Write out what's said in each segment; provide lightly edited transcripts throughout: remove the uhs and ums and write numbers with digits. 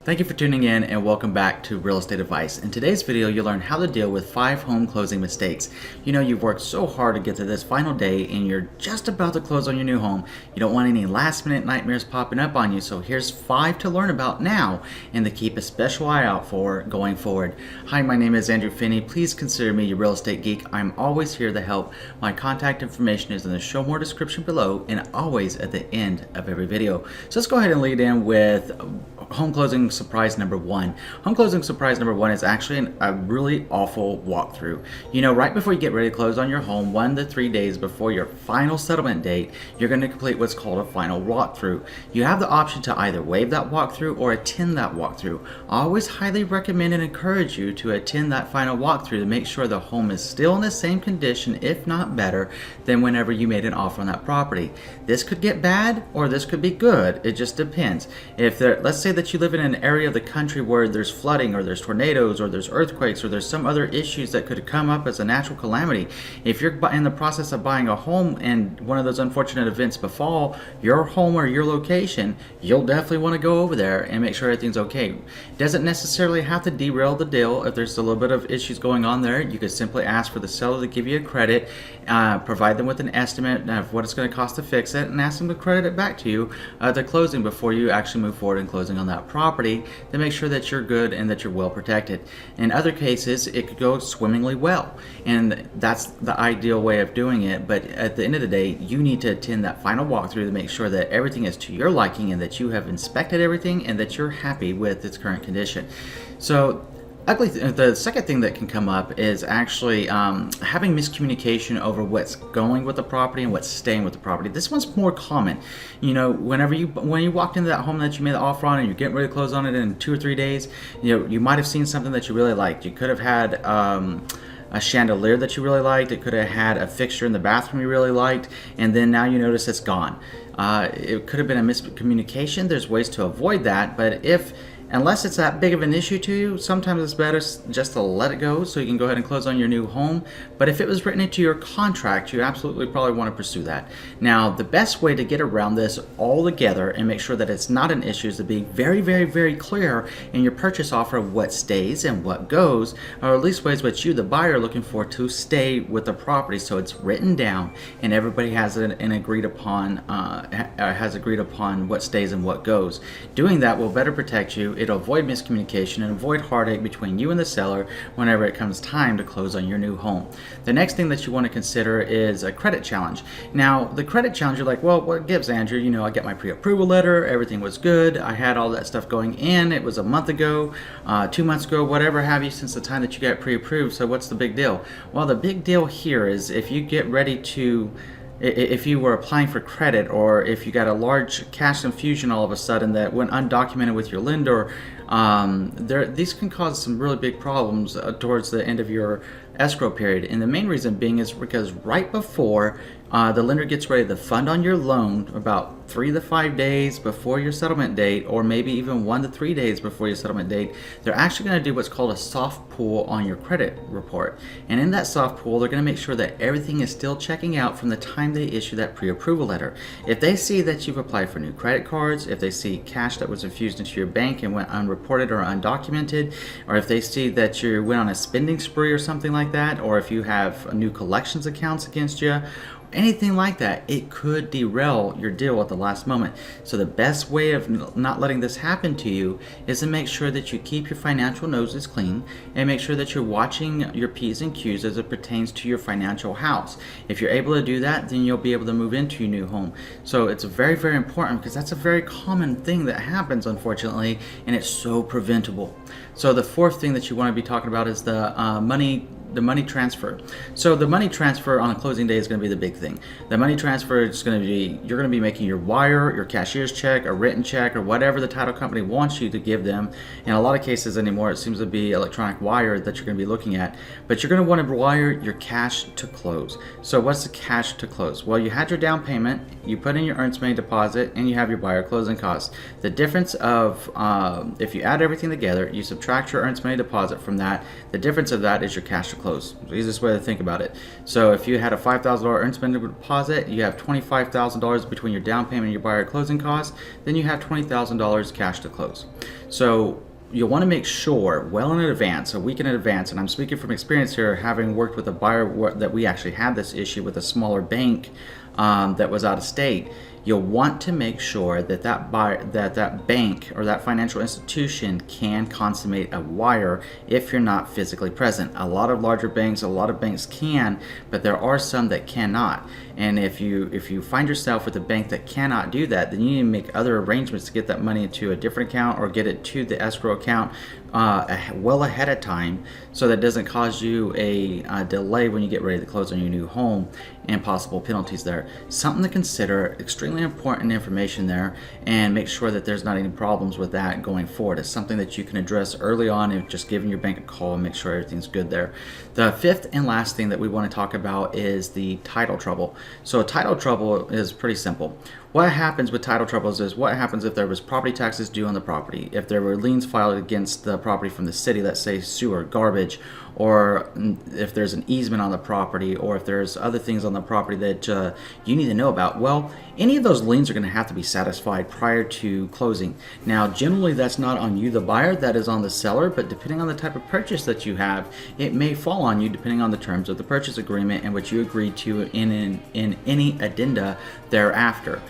Thank you for tuning in and welcome back to Real Estate Advice. In today's video, you'll learn how to deal with 5 home closing mistakes. You know you've worked so hard to get to this final day and you're just about to close on your new home. You don't want any last minute nightmares popping up on you, so here's 5 to learn about now and to keep a special eye out for going forward. Hi, my name is Andrew Finney. Please consider me your real estate geek. I'm always here to help. My contact information is in the show more description below and always at the end of every video. So let's go ahead and lead in with home closing surprise number 1. Home closing surprise number 1 is actually a really awful walkthrough. You know, right before you get ready to close on your home, 1 to 3 days before your final settlement date, you're going to complete what's called a final walkthrough. You have the option to either waive that walkthrough or attend that walkthrough. I always highly recommend and encourage you to attend that final walkthrough to make sure the home is still in the same condition, if not better, than whenever you made an offer on that property. This could get bad or this could be good. It just depends. Let's say that you live in an area of the country where there's flooding or there's tornadoes or there's earthquakes or there's some other issues that could come up as a natural calamity. If you're in the process of buying a home and one of those unfortunate events befall your home or your location, you'll definitely want to go over there and make sure everything's okay. It doesn't necessarily have to derail the deal. If there's a little bit of issues going on there, you could simply ask for the seller to give you a credit, provide them with an estimate of what it's going to cost to fix it, and ask them to credit it back to you at the closing before you actually move forward in closing on that property, to make sure that you're good and that you're well protected. In other cases, it could go swimmingly well, and that's the ideal way of doing it. But at the end of the day, you need to attend that final walkthrough to make sure that everything is to your liking and that you have inspected everything and that you're happy with its current condition. So the second thing that can come up is actually having miscommunication over what's going with the property and what's staying with the property. This one's more common. You know, when you walked into that home that you made the offer on and you're getting ready to close on it in 2 or 3 days, you know, you might have seen something that you really liked. You could have had a chandelier that you really liked. It could have had a fixture in the bathroom you really liked, and then now you notice it's gone. It could have been a miscommunication. There's ways to avoid that, but unless it's that big of an issue to you, sometimes it's better just to let it go so you can go ahead and close on your new home. But if it was written into your contract, you absolutely probably want to pursue that. Now, the best way to get around this altogether and make sure that it's not an issue is to be very, very, very clear in your purchase offer of what stays and what goes, or at least ways what you, the buyer, are looking for to stay with the property, so it's written down and everybody has agreed upon what stays and what goes. Doing that will better protect you. It'll avoid miscommunication and avoid heartache between you and the seller whenever it comes time to close on your new home. The next thing that you want to consider is a credit challenge. Now, the credit challenge, you're like, well, what gives, Andrew? You know, I get my pre-approval letter, everything was good, I had all that stuff going in, it was a month ago, 2 months ago, whatever have you, since the time that you got pre-approved, so what's the big deal? Well, the big deal here is if you were applying for credit, or if you got a large cash infusion all of a sudden that went undocumented with your lender, these can cause some really big problems towards the end of your escrow period. And the main reason being is because right before the lender gets ready to fund on your loan, about 3 to 5 days before your settlement date, or maybe even 1 to 3 days before your settlement date, they're actually going to do what's called a soft pull on your credit report. And in that soft pull, they're going to make sure that everything is still checking out from the time they issue that pre-approval letter. If they see that you've applied for new credit cards, if they see cash that was infused into your bank and went unreported or undocumented, or if they see that you went on a spending spree or something like that, or if you have new collections accounts against you, anything like that, it could derail your deal at the last moment. So the best way of not letting this happen to you is to make sure that you keep your financial noses clean and make sure that you're watching your P's and Q's as it pertains to your financial house. If you're able to do that, then you'll be able to move into your new home. So it's very, very important, because that's a very common thing that happens, unfortunately, and it's so preventable. So the fourth thing that you want to be talking about is the money transfer. So the money transfer on a closing day is going to be the big thing. The money transfer is going to be, you're going to be making your wire, your cashier's check, a written check, or whatever the title company wants you to give them. In a lot of cases anymore, it seems to be electronic wire that you're going to be looking at. But you're going to want to wire your cash to close. So what's the cash to close? Well, you had your down payment, you put in your earnest money deposit, and you have your buyer closing costs. The difference of, if you add everything together, you subtract your earnest money deposit from that, the difference of that is your cash to close. close. It's the easiest way to think about it. So if you had a $5,000 earned spendable deposit, you have $25,000 between your down payment and your buyer closing costs, then you have $20,000 cash to close. So you'll want to make sure well in advance, a week in advance, and I'm speaking from experience here, having worked with a buyer that we actually had this issue with a smaller bank that was out of state. You'll want to make sure that that bank or that financial institution can consummate a wire if you're not physically present. A lot of banks can, but there are some that cannot. And if you find yourself with a bank that cannot do that, then you need to make other arrangements to get that money into a different account or get it to the escrow account well ahead of time, so that it doesn't cause you a delay when you get ready to close on your new home and possible penalties there. Something to consider, extremely important information there, and make sure that there's not any problems with that going forward. It's something that you can address early on and just giving your bank a call and make sure everything's good there. The fifth and last thing that we want to talk about is the title trouble. So title trouble is pretty simple. What happens with title troubles is what happens if there was property taxes due on the property, if there were liens filed against the property from the city, let's say sewer, garbage, or if there's an easement on the property, or if there's other things on the property that you need to know about. Well, any of those liens are going to have to be satisfied prior to closing. Now, generally that's not on you, the buyer, that is on the seller, but depending on the type of purchase that you have, it may fall on you depending on the terms of the purchase agreement and what you agreed to in any addenda thereafter.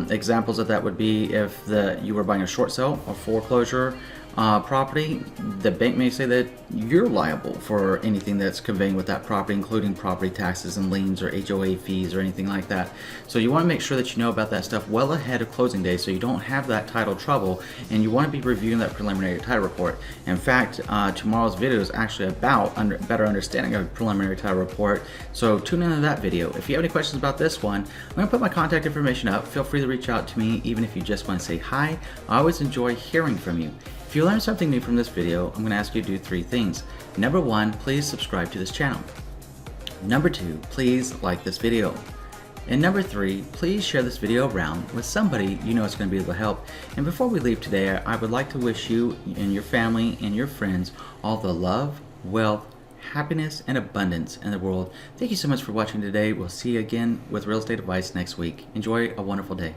Examples of that would be if you were buying a short sale or foreclosure property, the bank may say that you're liable for anything that's conveying with that property, including property taxes and liens or HOA fees or anything like that. So you want to make sure that you know about that stuff well ahead of closing day so you don't have that title trouble, and you want to be reviewing that preliminary title report. In fact, tomorrow's video is actually about better understanding of preliminary title report, so tune into that video. If you have any questions about this one, I'm going to put my contact information up. Feel free to reach out to me, even if you just want to say hi. I always enjoy hearing from you. If you learned something new from this video, I'm going to ask you to do 3 things. Number 1, please subscribe to this channel. Number 2, please like this video. And number 3, please share this video around with somebody you know it's going to be able to help. And before we leave today, I would like to wish you and your family and your friends all the love, wealth, happiness, and abundance in the world. Thank you so much for watching today. We'll see you again with real estate advice next week. Enjoy a wonderful day.